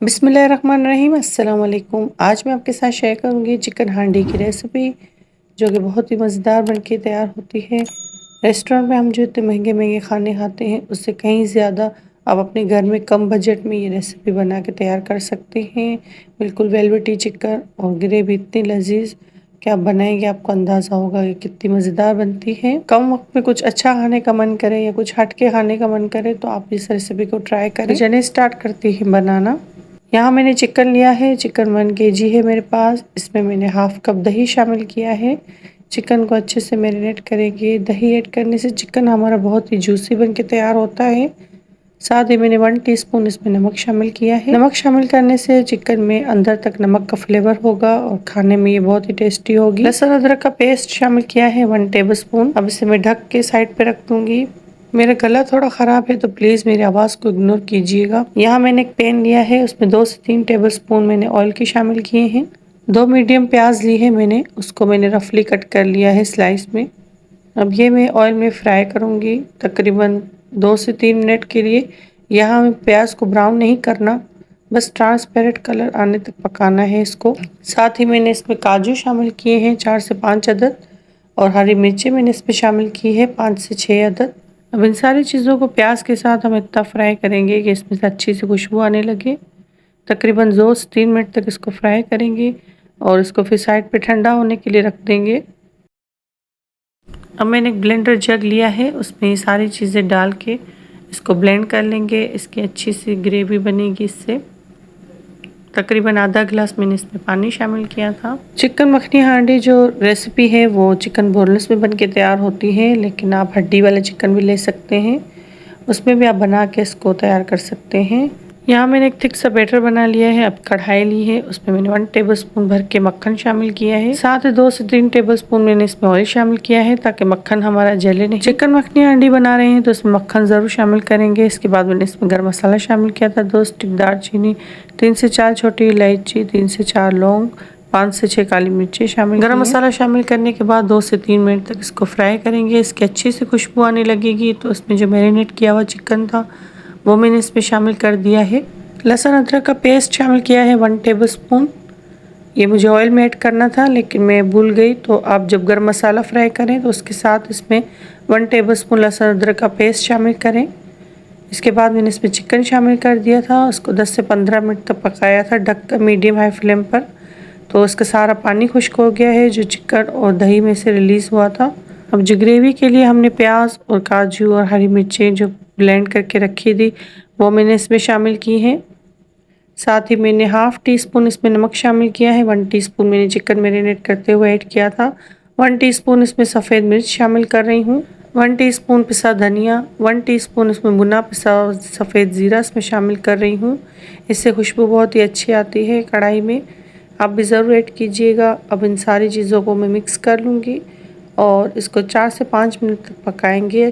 बिस्मिल्लाहिर्रहमानिर्रहीम अस्सलाम वालेकुम। आज मैं आपके साथ शेयर करूँगी चिकन हांडी की रेसिपी, जो कि बहुत ही मज़ेदार बनके तैयार होती है। रेस्टोरेंट में हम जो इतने महंगे-महंगे खाने खाते हैं, उससे कहीं ज़्यादा आप अपने घर में कम बजट में ये रेसिपी बना के तैयार कर सकते हैं। बिल्कुल वेलवेटी चिकन और ग्रेवी इतनी लज़ीज़ कि आप बनाएँगे आपको अंदाज़ा होगा कि कितनी मज़ेदार बनती है। कम वक़्त में कुछ अच्छा खाने का मन करे या कुछ हट के खाने का मन करे तो आप इस रेसिपी को ट्राई करें। तो चलिए स्टार्ट करते हैं बनाना। यहाँ मैंने चिकन लिया है, चिकन 1 केजी है मेरे पास। इसमें मैंने हाफ कप दही शामिल किया है। चिकन को अच्छे से मैरिनेट करेंगे। दही ऐड करने से चिकन हमारा बहुत ही जूसी बन के तैयार होता है। साथ ही मैंने 1 टीस्पून इसमें नमक शामिल किया है। नमक शामिल करने से चिकन में अंदर तक नमक का फ्लेवर होगा और खाने में ये बहुत ही टेस्टी होगी। लहसुन अदरक का पेस्ट शामिल किया है 1 टेबलस्पून। अब इसे मैं ढक के साइड पे रख दूंगी। मेरा गला थोड़ा ख़राब है तो प्लीज़ मेरी आवाज़ को इग्नोर कीजिएगा। यहाँ मैंने एक पैन लिया है, उसमें 2 से 3 टेबलस्पून मैंने ऑयल की शामिल किए हैं। 2 मीडियम प्याज ली है मैंने, उसको मैंने रफली कट कर लिया है स्लाइस में। अब ये मैं ऑयल में फ्राई करूँगी तकरीबन 2 से 3 मिनट के लिए। यहाँ हमें प्याज को ब्राउन नहीं करना, बस ट्रांसपेरेंट कलर आने तक पकाना है इसको। साथ ही मैंने इसमें काजू शामिल किए हैं 4 से 5 अदद और हरी मिर्चें मैंने इसमें शामिल की है 5 से 6 अदद। अब इन सारी चीज़ों को प्याज के साथ हम इतना फ्राई करेंगे कि इसमें से अच्छी सी खुशबू आने लगे। तकरीबन 2 से 3 मिनट तक इसको फ्राई करेंगे और इसको फिर साइड पे ठंडा होने के लिए रख देंगे। अब मैंने एक ब्लेंडर जग लिया है, उसमें ये सारी चीज़ें डाल के इसको ब्लेंड कर लेंगे। इसकी अच्छी सी ग्रेवी बनेगी इससे। तकरीबन आधा गिलास मैंने इसमें पानी शामिल किया था। चिकन मखनी हांडी जो रेसिपी है वो चिकन बोनलेस में बन के तैयार होती है, लेकिन आप हड्डी वाले चिकन भी ले सकते हैं, उसमें भी आप बना के इसको तैयार कर सकते हैं। यहाँ मैंने एक थिक सा बैटर बना लिया है। अब कढ़ाई ली है, उसमें मैंने 1 टेबलस्पून भर के मक्खन शामिल किया है। साथ ही 2 से 3 टेबलस्पून मैंने इसमें ऑयल शामिल किया है ताकि मक्खन हमारा जले नहीं। चिकन मखनी हांडी बना रहे हैं तो इसमें मक्खन ज़रूर शामिल करेंगे। इसके बाद मैंने इसमें गर्म मसाला शामिल किया था, 2 स्टिक दालचीनी, 3 से 4 छोटी इलायची, 3 से 4 लौंग, 5 से 6 काली मिर्ची शामिल। गरम मसाला शामिल करने के बाद 2 से 3 मिनट तक इसको फ्राई करेंगे। इसकी अच्छी से खुशबू आने लगेगी तो इसमें जो मैरिनेट किया हुआ चिकन था वो मैंने इसमें शामिल कर दिया है। लहसुन अदरक का पेस्ट शामिल किया है 1 टेबलस्पून। ये मुझे ऑयल में ऐड करना था लेकिन मैं भूल गई, तो आप जब गरम मसाला फ्राई करें तो उसके साथ इसमें 1 टेबलस्पून लहसुन अदरक का पेस्ट शामिल करें। इसके बाद मैंने इसमें चिकन शामिल कर दिया था, उसको 10 से 15 मिनट तक पकाया था ढककर मीडियम हाई फ्लेम पर। तो उसका सारा पानी खुश्क हो गया है जो चिकन और दही में से रिलीज़ हुआ था। अब जो ग्रेवी के लिए हमने प्याज और काजू और हरी मिर्चें जो ब्लेंड करके रखी थी वो मैंने इसमें शामिल की हैं। साथ ही मैंने हाफ टी स्पून इसमें नमक शामिल किया है। 1 टीस्पून मैंने चिकन मैरिनेट करते हुए ऐड किया था। 1 टीस्पून इसमें सफ़ेद मिर्च शामिल कर रही हूँ। 1 टीस्पून पिसा धनिया, 1 टीस्पून इसमें भुना पिसा सफ़ेद ज़ीरा इसमें शामिल कर रही हूँ। इससे खुशबू बहुत ही अच्छी आती है कढ़ाई में, आप भी ज़रूर ऐड कीजिएगा। अब इन सारी चीज़ों को मैं मिक्स कर लूँगी और इसको 4 से 5 मिनट तक पकाएंगे।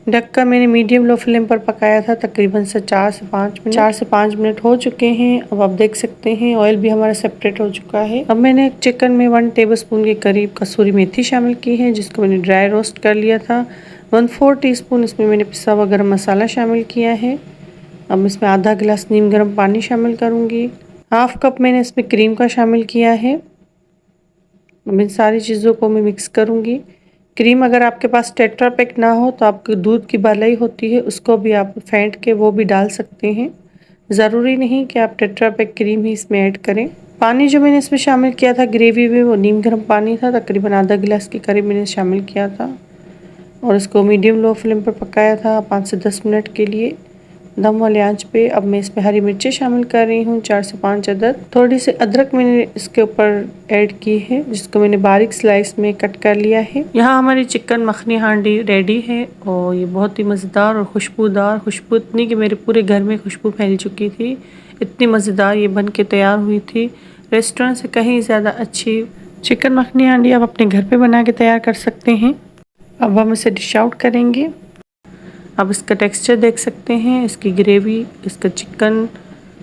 ढककर मैंने मीडियम लो फ्लेम पर पकाया था तकरीबन से 4 से 5 मिनट हो चुके हैं। अब आप देख सकते हैं ऑयल भी हमारा सेपरेट हो चुका है। अब मैंने चिकन में 1 टेबलस्पून के करीब कसूरी मेथी शामिल की है जिसको मैंने ड्राई रोस्ट कर लिया था। 1/4 टीस्पून इसमें मैंने पिसा हुआ गरम मसाला शामिल किया है। अब इसमें आधा गिलास नीम गर्म पानी शामिल करूँगी। हाफ कप मैंने इसमें क्रीम का शामिल किया है। अब इन सारी चीज़ों को मैं मिक्स करूँगी। क्रीम अगर आपके पास टेट्रा पैक ना हो तो आपके दूध की मलाई होती है उसको भी आप फेंट के वो भी डाल सकते हैं। ज़रूरी नहीं कि आप टेट्रा पैक क्रीम ही इसमें ऐड करें। पानी जो मैंने इसमें शामिल किया था ग्रेवी में वो नीम गर्म पानी था, तकरीबन आधा गिलास के करीब मैंने शामिल किया था और इसको मीडियम लो फ्लेम पर पकाया था 5 से 10 मिनट के लिए दम वाले आंच पे। अब मैं इसमें हरी मिर्चें शामिल कर रही हूँ 4 से 5 अदद। थोड़ी सी अदरक मैंने इसके ऊपर ऐड की है जिसको मैंने बारीक स्लाइस में कट कर लिया है। यहाँ हमारी चिकन मखनी हांडी रेडी है और ये बहुत ही मज़ेदार और खुशबूदार, खुशबू इतनी कि मेरे पूरे घर में खुशबू फैल चुकी थी। इतनी मज़ेदार ये बन के तैयार हुई थी। रेस्टोरेंट से कहीं ज़्यादा अच्छी चिकन मखनी हांडी आप अपने घर पर बना के तैयार कर सकते हैं। अब हम इसे डिश आउट करेंगे। अब इसका टेक्सचर देख सकते हैं, इसकी ग्रेवी, इसका चिकन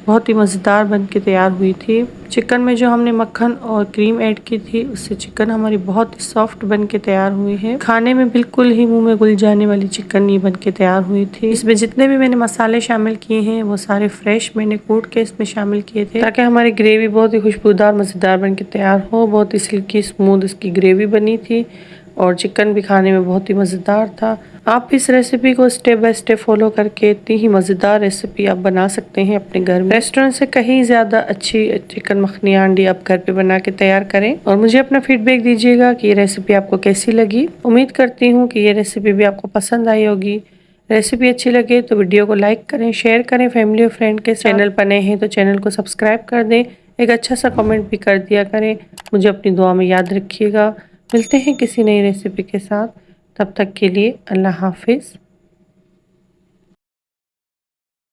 बहुत ही मज़ेदार बन के तैयार हुई थी। चिकन में जो हमने मक्खन और क्रीम ऐड की थी उससे चिकन हमारी बहुत ही सॉफ्ट बन के तैयार हुई है। खाने में बिल्कुल ही मुंह में घुल जाने वाली चिकन ये बन के तैयार हुई थी। इसमें जितने भी मैंने मसाले शामिल किए हैं वो सारे फ्रेश मैंने कूट के इसमें शामिल किए थे, ताकि हमारी ग्रेवी बहुत ही खुशबूदार मज़ेदार बन के तैयार हो। बहुत ही सिल्की स्मूथ इसकी ग्रेवी बनी थी और चिकन भी खाने में बहुत ही मज़ेदार था। आप इस रेसिपी को स्टेप बाय स्टेप फॉलो करके इतनी ही मज़ेदार रेसिपी आप बना सकते हैं अपने घर में। रेस्टोरेंट से कहीं ज़्यादा अच्छी चिकन मखनी हांडी आप घर पे बना के तैयार करें और मुझे अपना फीडबैक दीजिएगा कि ये रेसिपी आपको कैसी लगी। उम्मीद करती हूँ कि ये रेसिपी भी आपको पसंद आई होगी। रेसिपी अच्छी लगे तो वीडियो को लाइक करें, शेयर करें फैमिली और फ्रेंड के साथ। चैनल पर नए हैं तो चैनल को सब्सक्राइब कर दें। एक अच्छा सा कमेंट भी कर दिया करें। मुझे अपनी दुआ में याद रखिएगा। मिलते हैं किसी नई रेसिपी के साथ। तब तक के लिए अल्लाह हाफिज़।